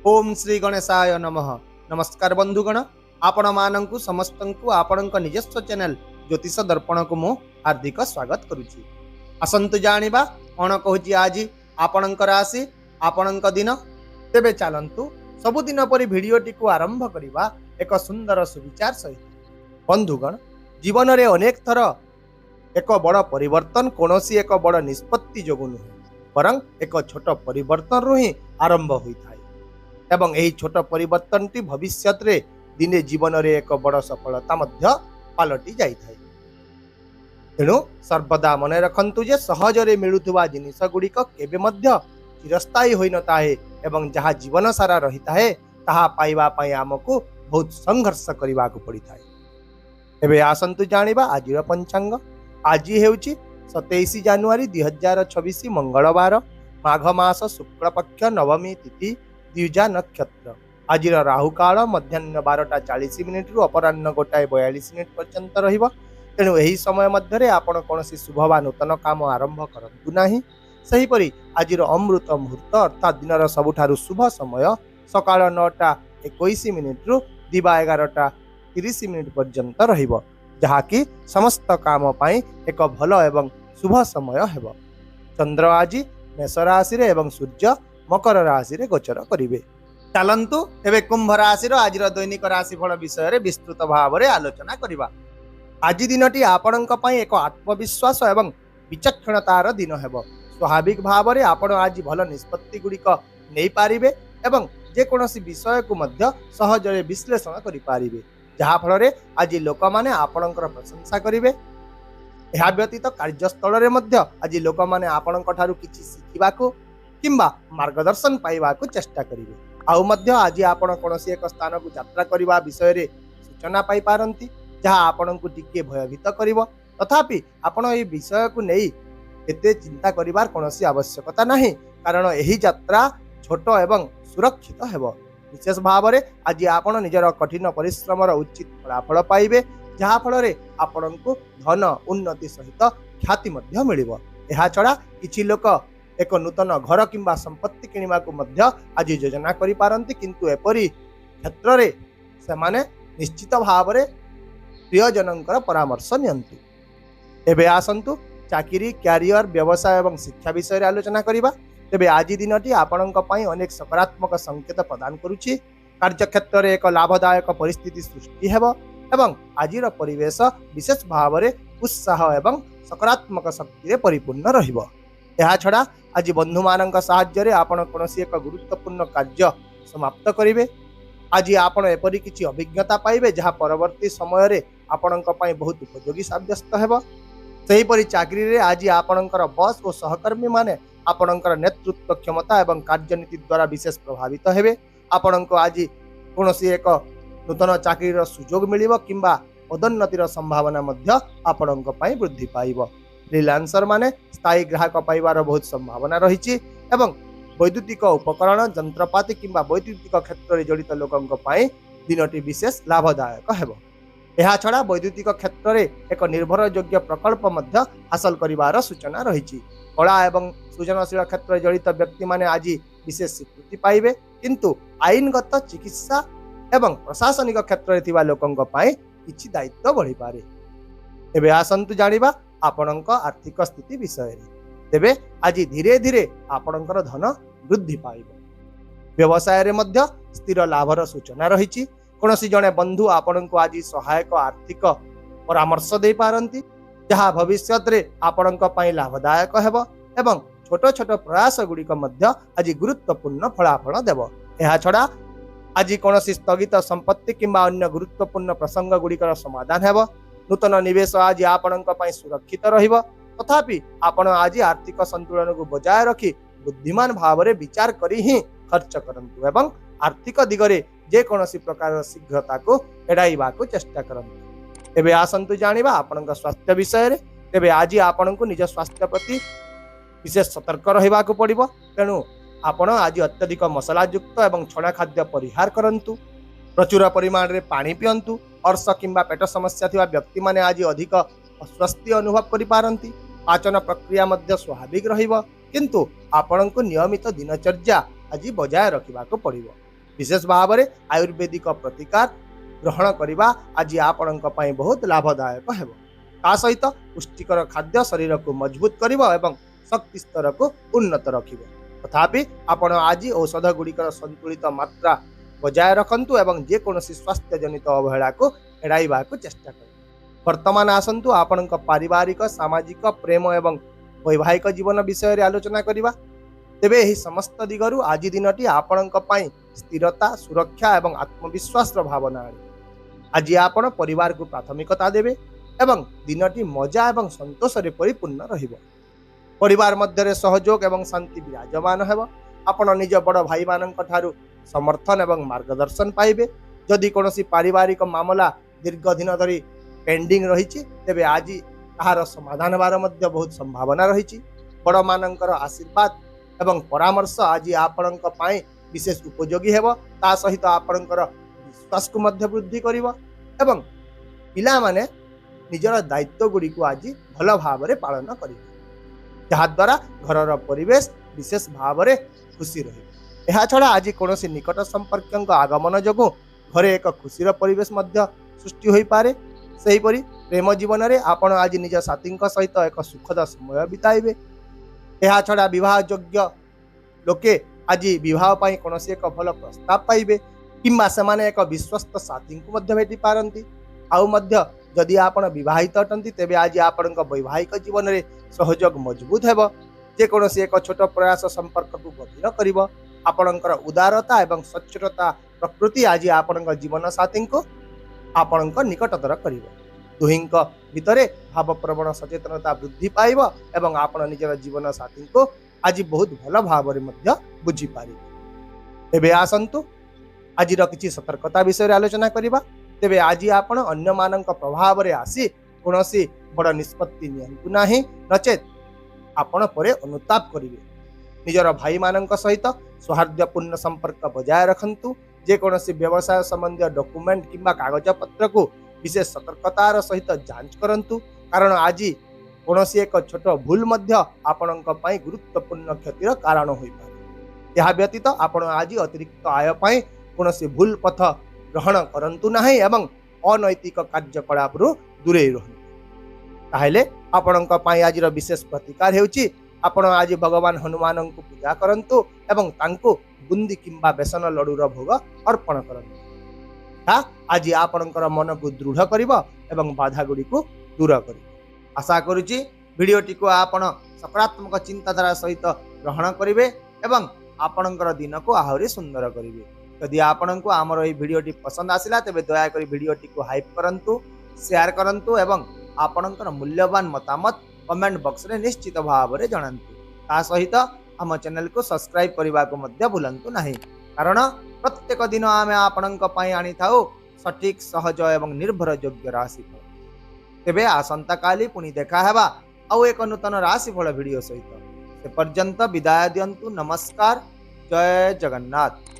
ओम श्री गणेशाय नमः। नमस्कार बंधुगण, आपण मानंकु समस्तंकु आपणक निजस्व चैनल ज्योतिष दर्पण को मु हार्दिक स्वागत करुछि। आसंतु जानिबा कोन कहूछि आज आपणक राशि आपणक दिन। तेबे चलंतु सबुदिन परि भिडियोटी को आरंभ करिबा एक सुंदर सुविचार सहित। बंधुगण, जीवन रे अनेक थर एक बड़ परिवर्तन कोनोसी एक बड़ निष्पत्ति जोगु नुहे, बरं एक छोट परिवर्तन रु ही आरंभ होइଥାଏ एवं यही छोट परिवर्तन टी भविष्य रे दिने जीवन रे एक बड़ सफलता मध्य पालटि जाइଥାଏ। तेणु सर्वदा मन रखंतु जे सहज रे मिलुथुवा जिनिस गुड़िक केबे मध्य चिरस्थायी होई न ताहे एवं जहाँ जीवन सारा रही थाए ताहा पाइबा पई आमको बहुत संघर्ष करिबा को पड़ी थाए। एबे आसंतु जानिबा आजिर पंचांग। आज हेउची 27 जानुआरी 2026 मंगलवार, माघ मास शुक्ल पक्ष नवमी तिथि द्विजा नक्षत्र। आज राहु काल मध्याह्न 12:40 रु अपराह्न 1:42 पर्यंत रहिबो। तेणु यही समय मध्य आपण कौन शुभ बा नूतन काम आरंभ करंतु नाही। सेहीपरि आज अमृत मुहूर्त अर्थात दिन सबुठारु शुभ समय सकाळ 9:21 रु दिवा 11:30 पर्यंत रहिबो, जहाँकि समस्त काम पाई एक भल एवं शुभ समय हेबो। चंद्र आज मेष राशि रे एवं सूर्य मकर राशि रे गोचर करिवे। चलंतु एबे कुंभ राशि रो आज दैनिक राशिफल विषय रे विस्तृत भाव रे आलोचना करिबा। आज दिनटी आपणक पई एक आत्मविश्वास एवं विचक्षणतार दिन हेबो। स्वाभाविक भाव रे आपण आज भल निष्पत्ति गुड़िक नै पारिबे एवं जे कोनोसी विषय को मध्य सहज रे विश्लेषण करि पारिबे, जहा फल रे आज लोक माने आपणकर प्रशंसा करिवे। एहा व्यतीत कार्यस्थल रे मध्य आज लोक माने आपणक ठारु किछि सिखिबाको किंबा मार्गदर्शन पाइबाको चेष्टा करिवे। आउ मध्य आज आपण कोनोसी एक स्थान को यात्रा करिबा विषय रे सूचना पाई पारंती, जहा आपणको टिके भयभीत करिवो। तथापि आपण ए विषय को नै एते चिंता करिबार कोनोसी आवश्यकता नाही, कारण एही यात्रा छोट एवं सुरक्षित हेबो। विशेष भाव रे आज आपण निजर कठिन परिश्रम रो उचित फलाफल पाइबे, जहा फल रे आपणको धन उन्नति सहित ख्याति मध्य मिलिबो। एहा छडा किछि लोक एक नूतन घर किंबा संपत्ति किनिबा को मध्य आज योजना करि पारंती, किंतु एपरि क्षेत्र रे सेमाने निश्चित भाव रे प्रियजनंकर परामर्श नियंतु। एबे आसंतु चाकरी, कैरियर, व्यवसाय एवं शिक्षा विषय रे आलोचना करिबा। तेबे आज दिनटी आपणक पई अनेक सकारात्मक संकेत प्रदान करूछि। कार्यक्षेत्र रे एक लाभदायक परिस्थिति सृष्टि हेबो एवं आजिर परिवेश विशेष भाव रे उत्साह एवं सकारात्मक शक्ति रे परिपूर्ण रहिबो। एहा छडा आज बंधु मानक साहाय्य रे आपण कोनोसी एक गुरुत्वपूर्ण कार्य समाप्त करिवे। आज आपण एपरि किछि अभिज्ञता पाइबे, जहा परवर्ती समय रे आपणक पई बहुत उपयोगी साब्यस्त हेबो। सेहीपरि चाकरी रे आज आपणकर बॉस और सहकर्मी माने आपणकर नेतृत्व क्षमता एवं कार्यनीति द्वारा विशेष प्रभावित हेबे। आपणको आज कोनोसी एक नूतन चाकरी रो सुजोग मिलिबो किंबा पदोन्नतिर संभावना मध्य आपणक पई वृद्धि पाइबो। फ्रीलांसर माने स्थायी ग्राहक पाइबार बहुत संभावना रही एवं वैद्युतिक उपकरण, यंत्रपाति किंबा वैद्युतिक क्षेत्र में जड़ित लोकंक पाई दिनटी विशेष लाभदायक हेबो। एहा छडा वैद्युतिक क्षेत्र में एक निर्भरयोग्य प्रकल्प मध्य हासिल करिवार सूचना रही। कला एवं सृजनशील क्षेत्र में जड़ित व्यक्ति माने आज विशेष स्वीकृति पाइबे, किंतु आईनगत, चिकित्सा एवं प्रशासनिक क्षेत्र में थिबा लोकंक पाई किछि दायित्व बढ़ी पारे। एबे आसंतु जानिबा आपणक आर्थिक स्थिति विषय रे। तेबे आज धीरे धीरे आपणकर धन वृद्धि पाइबो। व्यवसाय रे मध्य स्थिर लाभर सूचना रही। कोनोसी जने बंधु आपणको आज सहायक आर्थिक परामर्श दे पारंती, जहा भविष्यत रे आपणक पई लाभदायक हेबो एवं छोट छोट प्रयास गुड़िक मध्य आज गुरुत्वपूर्ण फलाफल देबो। एहा छडा आज कोनोसी स्थगित संपत्ति किंबा अन्य गुरुत्वपूर्ण प्रसंग गुड़िकर समाधान हेबो। नूतन निवेश आज आपणक पई सुरक्षित रहिबो। तथापि आपण आज आर्थिक संतुलन को बजाय रखी बुद्धिमान भाव रे विचार करी ही खर्च करंतु एवं आर्थिक दिगरे जे कोनोसी प्रकार शीघ्रता को एडाइबा को चेष्टा करंतु। एबे आसंतु जानिबा आपणक स्वास्थ्य विषय रे। तेबे आज आपणको निज स्वास्थ्य प्रति विशेष सतर्क रहिबा को पड़िबो। तेणु आपण आज अत्यधिक मसला युक्त एवं छणा खाद्य परिहार करंतु। प्रचुर परिमाण रे पानी पियंतु। अर्श किंबा पेट समस्या थिबा व्यक्ति माने आज अधिक अस्वस्थ अनुभव करि पारंती। पाचन प्रक्रिया मध्य स्वाभाविक रहिबो, किंतु आपणको नियमित दिनचर्या आज बजाय रखिबा को पड़िबो। विशेष भाव में आयुर्वेदिक प्रतिकार ग्रहण करने आज आपण बहुत लाभदायक है। ता सहित पुष्टिकर खाद्य शरीर को मजबूत कर शक्ति स्तर को उन्नत रखिब। तथापि आपण आज औषध गुड़िकर संतुलित मात्रा बजाय रखंतु एवं जेकोसी स्वास्थ्य जनित अवहेला को एड़ाइबा को चेष्टा कर। वर्तमान आसंतु आपण पारिवारिक सामाजिक प्रेम एवं वैवाहिक जीवन विषय आलोचना करवा। तेबे यही समस्त दिगरु आज दिनटी आपण स्थिरता सुरक्षा एवं आत्मविश्वास भावना आने आज आपण परिवार को प्राथमिकता देवे एवं दिनटी मजा एवं संतोष परिपूर्ण रहिबो। परिवार मध्य सहयोग एवं शांति विराजमान हेब। आपण निज बड़ भाई मानक ठारू समर्थन एवं मार्गदर्शन पाइबे। जदि कोनोसी पारिवारिक मामला दीर्घ दिन धरी पेंडिंग रही तेबे आज ताहार समाधान बार मध्य बहुत संभावना रही। बड़ मानकर आशीर्वाद एवं परामर्श आज आपण विशेष उपयोगी हेब। ता सहित आपणकर विश्वास को मध्य वृद्धि करिवो एवं पिला माने निजर दायित्व गुड़ी को आज भल भाव में पालन करिवो, जहा द्वारा घरर परिवेश विशेष भाव में खुशी रही। यह छड़ा आज कौन निकट संपर्क आगमन जो घरे एक खुशीर परिवेश मध्य सृष्टि हो पारे। सेहीपरि प्रेम जीवन में आपण आज निज साथी सहित एक सुखद समय बिताइबे। यह छड़ा विवाह योग्य लोके आज विवाह पाई कौन एक भल प्रस्ताव पाइबे किंबा सेमाने एक विश्वस्त साथी को मध्य भेटी पारंती। आउ मध्य जदि आपण विवाहित अटंती तेबे आज आपण वैवाहिक जीवन में सहयोग मजबूत हेब। जेकोसी एक छोट प्रयास संपर्क को गभीर करिब। आपणकर उदारता एवं सच्चोटता प्रकृति आज आपण जीवन साथी को आपण निकटतर करिब। दुहिंक भितरे भावप्रवण सचेतनता वृद्धि पाइब एवं आपण निजर जीवन साथी को आज बहुत भल भाव में बुझी पारे। तेबे आसंतु आज किसी सतर्कता विषय आलोचना करवा। तेबे आज आपण अन्य मानक प्रभाव में आसी कौनसी बड़ निष्पत्ति नियंतु नाही, नचेत आपण परे अनुताप करिवे। निजर भाई मानक सहित सौहार्दपूर्ण संपर्क बजाय रखंतु। जेकोसी व्यवसाय संबंधी डॉक्यूमेंट किंबा कागज पत्र को विशेष सतर्कतार सहित जांच करंतु, कारण आज कौनसी एक छोट भूल मध्य आपणक पई गुरुत्वपूर्ण क्षतिर कारण होई पारे। यह व्यतीत आपण आज अतिरिक्त आय पाई कौनसी भूल पथ ग्रहण करंतु नाही एवं अनैतिक कार्यकलाप दूरे रहंतु। ताहेले आपणक पई आजिर विशेष प्रतिकार हेउची आपण आज भगवान हनुमान को पूजा करंतु एवं तांको बुंदी किंबा बेसन लडुर भोग अर्पण करंतु। आज आपणकर मन को दृढ़ करिवो एवं बाधा गुड़ी को दूर करिवो। आशा करुची भिडियोटी को आपण सकारात्मक चिंताधारा सहित ग्रहण करिवे एवं आपणकर दिन को आहुरी सुंदर करिवे। यदि आपण को आमर यह भिडियोटी पसंद आसिला तेबे दया करी भिडियोटी को हाइप करंतु, शेयर करंतु एवं आपणकर मूल्यवान मतामत कमेंट बॉक्स रे निश्चित भाव में जणांतु। ता सहित आम चैनल को सब्सक्राइब करने को मध्य भूलंतु नहीं, कारण प्रत्येक दिन आम आपणक पई आनी थाउ सटीक सहज एवं निर्भर योग्य राशिफल। तेबे आसंता काली पुणी देखा हेबा आउ एक नूतन राशिफल भिडियो सहित। से पर्यंत विदाय दियंतु। नमस्कार। जय जगन्नाथ।